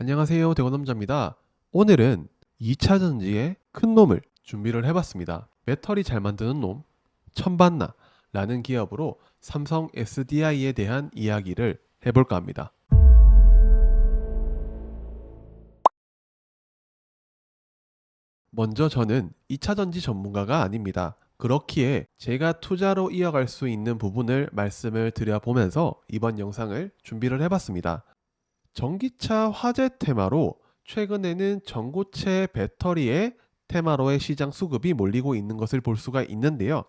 안녕하세요. 대건남자입니다. 오늘은 2차 전지의 큰 놈을 준비를 해봤습니다. 배터리 잘 만드는 놈, 천반나 라는 기업으로 삼성 SDI에 대한 이야기를 해볼까 합니다. 먼저 저는 2차 전지 전문가가 아닙니다. 그렇기에 제가 투자로 이어갈 수 있는 부분을 말씀을 드려보면서 이번 영상을 준비를 해봤습니다. 전기차 화재 테마로 최근에는 전고체 배터리의 테마로의 시장 수급이 몰리고 있는 것을 볼 수가 있는데요.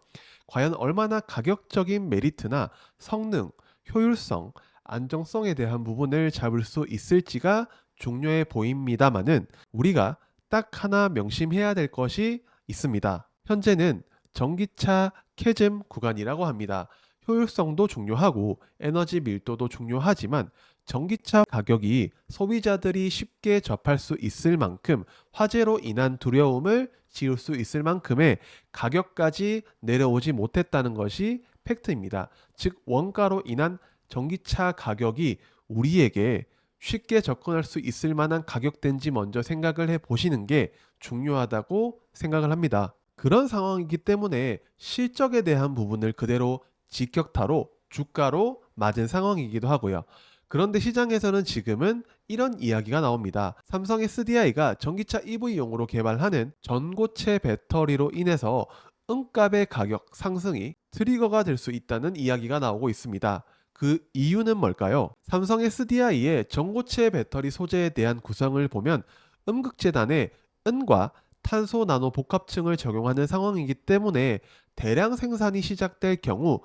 과연 얼마나 가격적인 메리트나 성능, 효율성, 안정성에 대한 부분을 잡을 수 있을지가 중요해 보입니다만은 우리가 딱 하나 명심해야 될 것이 있습니다. 현재는 전기차 캐즘 구간이라고 합니다. 효율성도 중요하고 에너지 밀도도 중요하지만 전기차 가격이 소비자들이 쉽게 접할 수 있을 만큼 화재로 인한 두려움을 지울 수 있을 만큼의 가격까지 내려오지 못했다는 것이 팩트입니다. 즉 원가로 인한 전기차 가격이 우리에게 쉽게 접근할 수 있을 만한 가격대인지 먼저 생각을 해 보시는 게 중요하다고 생각을 합니다. 그런 상황이기 때문에 실적에 대한 부분을 그대로 직격타로 주가로 맞은 상황이기도 하고요. 그런데 시장에서는 지금은 이런 이야기가 나옵니다. 삼성 SDI가 전기차 EV용으로 개발하는 전고체 배터리로 인해서 은값의 가격 상승이 트리거가 될 수 있다는 이야기가 나오고 있습니다. 그 이유는 뭘까요? 삼성 SDI의 전고체 배터리 소재에 대한 구성을 보면 음극재단에 은과 탄소 나노 복합층을 적용하는 상황이기 때문에 대량 생산이 시작될 경우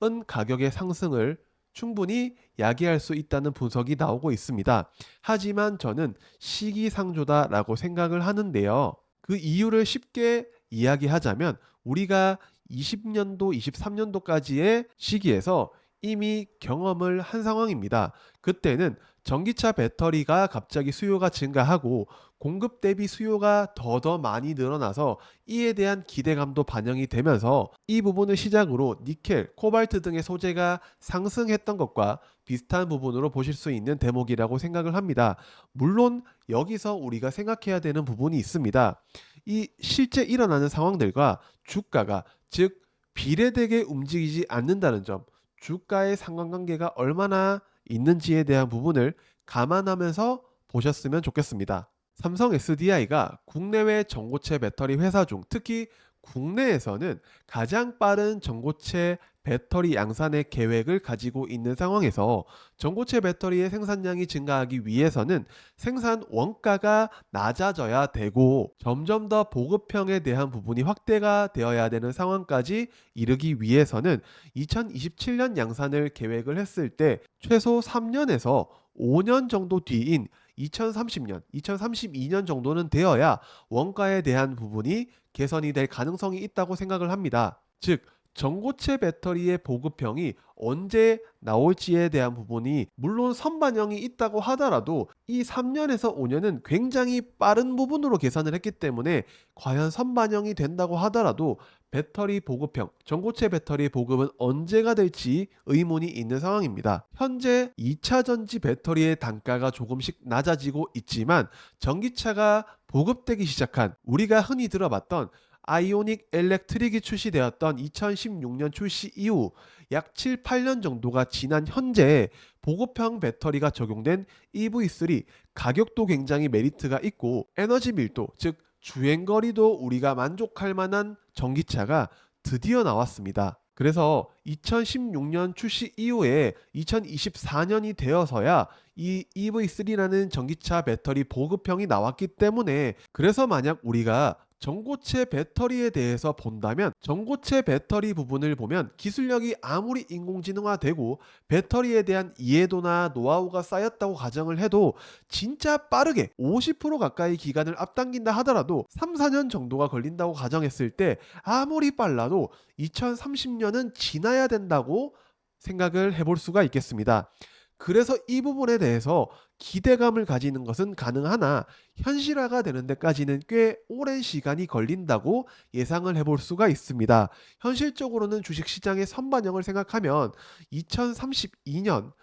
은 가격의 상승을 충분히 야기할 수 있다는 분석이 나오고 있습니다. 하지만 저는 시기상조다라고 생각을 하는데요. 그 이유를 쉽게 이야기하자면 우리가 20년도, 23년도까지의 시기에서 이미 경험을 한 상황입니다. 그때는 전기차 배터리가 갑자기 수요가 증가하고 공급 대비 수요가 더 많이 늘어나서 이에 대한 기대감도 반영이 되면서 이 부분을 시작으로 니켈, 코발트 등의 소재가 상승했던 것과 비슷한 부분으로 보실 수 있는 대목이라고 생각을 합니다. 물론 여기서 우리가 생각해야 되는 부분이 있습니다. 이 실제 일어나는 상황들과 주가가 즉 비례되게 움직이지 않는다는 점, 주가의 상관관계가 얼마나 있는지에 대한 부분을 감안하면서 보셨으면 좋겠습니다. 삼성 SDI가 국내외 전고체 배터리 회사 중 특히 국내에서는 가장 빠른 전고체 배터리 양산의 계획을 가지고 있는 상황에서 전고체 배터리의 생산량이 증가하기 위해서는 생산 원가가 낮아져야 되고 점점 더 보급형에 대한 부분이 확대가 되어야 되는 상황까지 이르기 위해서는 2027년 양산을 계획을 했을 때 최소 3년에서 5년 정도 뒤인 2030년, 2032년 정도는 되어야 원가에 대한 부분이 개선이 될 가능성이 있다고 생각을 합니다. 즉, 전고체 배터리의 보급형이 언제 나올지에 대한 부분이 물론 선반영이 있다고 하더라도 이 3년에서 5년은 굉장히 빠른 부분으로 계산을 했기 때문에 과연 선반영이 된다고 하더라도 배터리 보급형, 전고체 배터리 보급은 언제가 될지 의문이 있는 상황입니다. 현재 2차 전지 배터리의 단가가 조금씩 낮아지고 있지만 전기차가 보급되기 시작한 우리가 흔히 들어봤던 아이오닉 일렉트릭이 출시되었던 2016년 출시 이후 약 7, 8년 정도가 지난 현재 보급형 배터리가 적용된 EV3 가격도 굉장히 메리트가 있고 에너지 밀도 즉 주행거리도 우리가 만족할 만한 전기차가 드디어 나왔습니다. 그래서 2016년 출시 이후에 2024년이 되어서야 이 EV3라는 전기차 배터리 보급형이 나왔기 때문에 그래서 만약 우리가 전고체 배터리에 대해서 본다면 전고체 배터리 부분을 보면 기술력이 아무리 인공지능화되고 배터리에 대한 이해도나 노하우가 쌓였다고 가정을 해도 진짜 빠르게 50% 가까이 기간을 앞당긴다 하더라도 3, 4년 정도가 걸린다고 가정했을 때 아무리 빨라도 2030년은 지나야 된다고 생각을 해볼 수가 있겠습니다. 그래서 이 부분에 대해서 기대감을 가지는 것은 가능하나 현실화가 되는 데까지는 꽤 오랜 시간이 걸린다고 예상을 해볼 수가 있습니다. 현실적으로는 주식시장의 선반영을 생각하면 2032년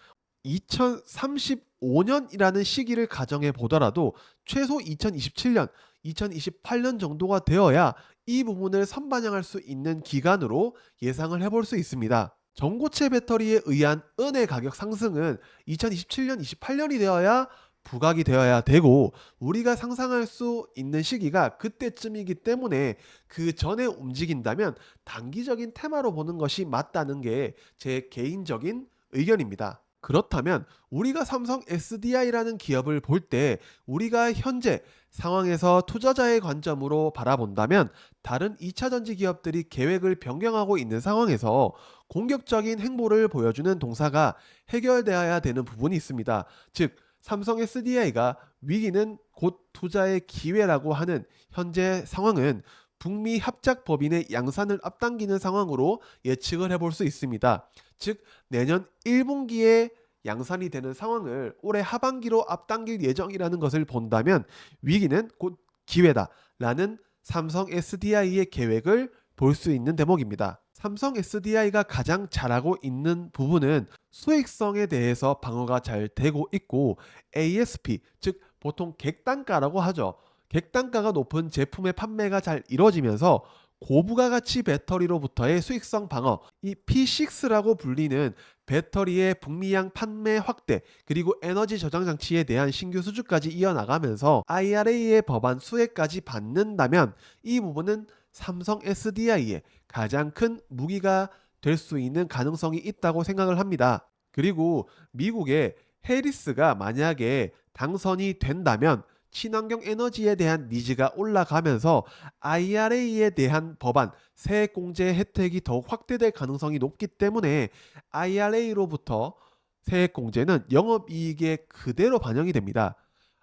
2035년이라는 시기를 가정해 보더라도 최소 2027년, 2028년 정도가 되어야 이 부분을 선반영할 수 있는 기간으로 예상을 해볼 수 있습니다. 전고체 배터리에 의한 은의 가격 상승은 2027년, 28년이 되어야 부각이 되어야 되고, 우리가 상상할 수 있는 시기가 그때쯤이기 때문에 그 전에 움직인다면 단기적인 테마로 보는 것이 맞다는 게 제 개인적인 의견입니다. 그렇다면 우리가 삼성 SDI라는 기업을 볼 때 우리가 현재 상황에서 투자자의 관점으로 바라본다면, 다른 2차전지 기업들이 계획을 변경하고 있는 상황에서 공격적인 행보를 보여주는 동사가 해결되어야 되는 부분이 있습니다. 즉, 삼성 SDI가 위기는 곧 투자의 기회라고 하는 현재 상황은 북미 합작 법인의 양산을 앞당기는 상황으로 예측을 해볼 수 있습니다. 즉, 내년 1분기에 양산이 되는 상황을 올해 하반기로 앞당길 예정이라는 것을 본다면 위기는 곧 기회다라는 삼성 SDI의 계획을 볼 수 있는 대목입니다. 삼성 SDI가 가장 잘하고 있는 부분은 수익성에 대해서 방어가 잘 되고 있고, ASP, 즉 보통 객단가라고 하죠. 객단가가 높은 제품의 판매가 잘 이루어지면서 고부가가치 배터리로부터의 수익성 방어, 이 P6라고 불리는 배터리의 북미양 판매 확대, 그리고 에너지 저장 장치에 대한 신규 수주까지 이어나가면서 IRA의 법안 수혜까지 받는다면 이 부분은 삼성 SDI의 가장 큰 무기가 될 수 있는 가능성이 있다고 생각을 합니다. 그리고 미국의 해리스가 만약에 당선이 된다면 친환경 에너지에 대한 니즈가 올라가면서 IRA에 대한 법안, 세액공제 혜택이 더욱 확대될 가능성이 높기 때문에 IRA로부터 세액공제는 영업이익에 그대로 반영이 됩니다.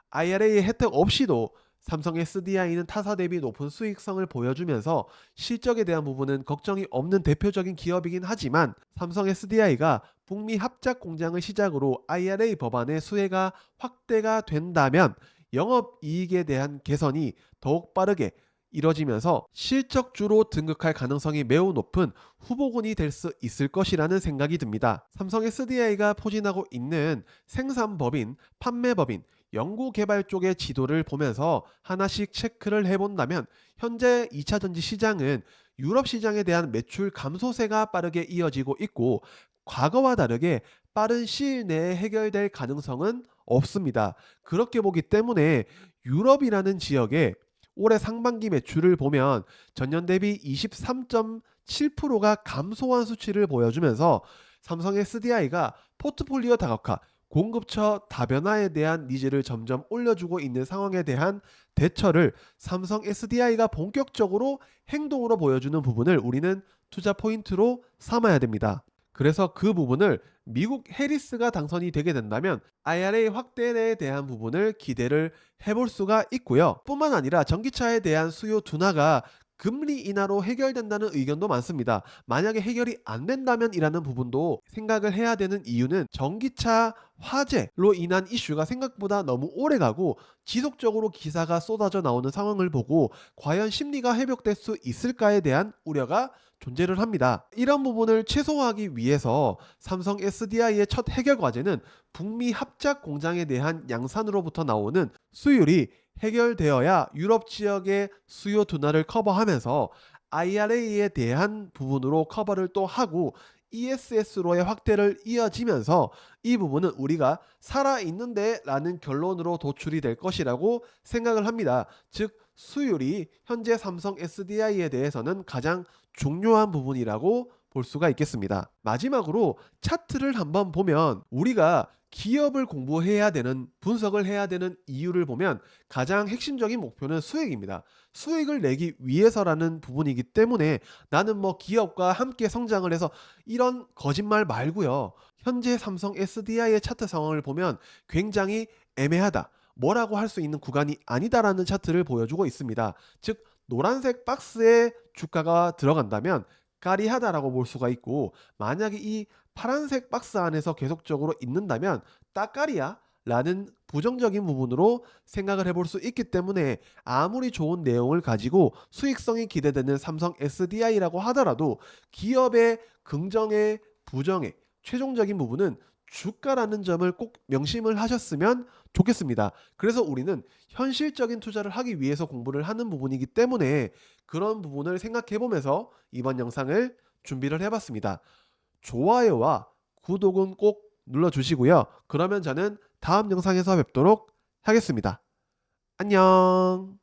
IRA 혜택 없이도 삼성 SDI는 타사 대비 높은 수익성을 보여주면서 실적에 대한 부분은 걱정이 없는 대표적인 기업이긴 하지만, 삼성 SDI가 북미 합작 공장을 시작으로 IRA 법안의 수혜가 확대가 된다면 영업이익에 대한 개선이 더욱 빠르게 이뤄지면서 실적주로 등극할 가능성이 매우 높은 후보군이 될 수 있을 것이라는 생각이 듭니다. 삼성 SDI가 포진하고 있는 생산법인, 판매법인, 연구개발 쪽의 지도를 보면서 하나씩 체크를 해본다면 현재 2차전지 시장은 유럽 시장에 대한 매출 감소세가 빠르게 이어지고 있고, 과거와 다르게 빠른 시일 내에 해결될 가능성은 없습니다. 그렇게 보기 때문에 유럽이라는 지역에 올해 상반기 매출을 보면 전년 대비 23.7%가 감소한 수치를 보여주면서 삼성 SDI가 포트폴리오 다각화, 공급처 다변화에 대한 니즈를 점점 올려주고 있는 상황에 대한 대처를 삼성 SDI가 본격적으로 행동으로 보여주는 부분을 우리는 투자 포인트로 삼아야 됩니다. 그래서 그 부분을 미국 해리스가 당선이 되게 된다면 IRA 확대에 대한 부분을 기대를 해볼 수가 있고요. 뿐만 아니라 전기차에 대한 수요 둔화가 금리 인하로 해결된다는 의견도 많습니다. 만약에 해결이 안 된다면 이라는 부분도 생각을 해야 되는 이유는 전기차 화재로 인한 이슈가 생각보다 너무 오래 가고 지속적으로 기사가 쏟아져 나오는 상황을 보고 과연 심리가 회복될 수 있을까에 대한 우려가 존재를 합니다. 이런 부분을 최소화하기 위해서 삼성 SDI의 첫 해결 과제는 북미 합작 공장에 대한 양산으로부터 나오는 수율이 해결되어야 유럽 지역의 수요 둔화를 커버하면서 IRA에 대한 부분으로 커버를 또 하고 ESS로의 확대를 이어지면서 이 부분은 우리가 살아있는데 라는 결론으로 도출이 될 것이라고 생각을 합니다. 즉, 수율이 현재 삼성 SDI에 대해서는 가장 중요한 부분이라고 볼 수가 있겠습니다. 마지막으로 차트를 한번 보면 우리가 기업을 공부해야 되는, 분석을 해야 되는 이유를 보면 가장 핵심적인 목표는 수익입니다. 수익을 내기 위해서라는 부분이기 때문에 나는 뭐 기업과 함께 성장을 해서 이런 거짓말 말고요. 현재 삼성 SDI의 차트 상황을 보면 굉장히 애매하다, 뭐라고 할 수 있는 구간이 아니다라는 차트를 보여주고 있습니다. 즉, 노란색 박스에 주가가 들어간다면 까리하다라고 볼 수가 있고, 만약에 이 파란색 박스 안에서 계속적으로 있는다면 따까리야 라는 부정적인 부분으로 생각을 해볼 수 있기 때문에 아무리 좋은 내용을 가지고 수익성이 기대되는 삼성 SDI라고 하더라도 기업의 긍정의, 부정의 최종적인 부분은 주가라는 점을 꼭 명심을 하셨으면 좋겠습니다. 그래서 우리는 현실적인 투자를 하기 위해서 공부를 하는 부분이기 때문에 그런 부분을 생각해 보면서 이번 영상을 준비를 해봤습니다. 좋아요와 구독은 꼭 눌러주시고요. 그러면 저는 다음 영상에서 뵙도록 하겠습니다. 안녕.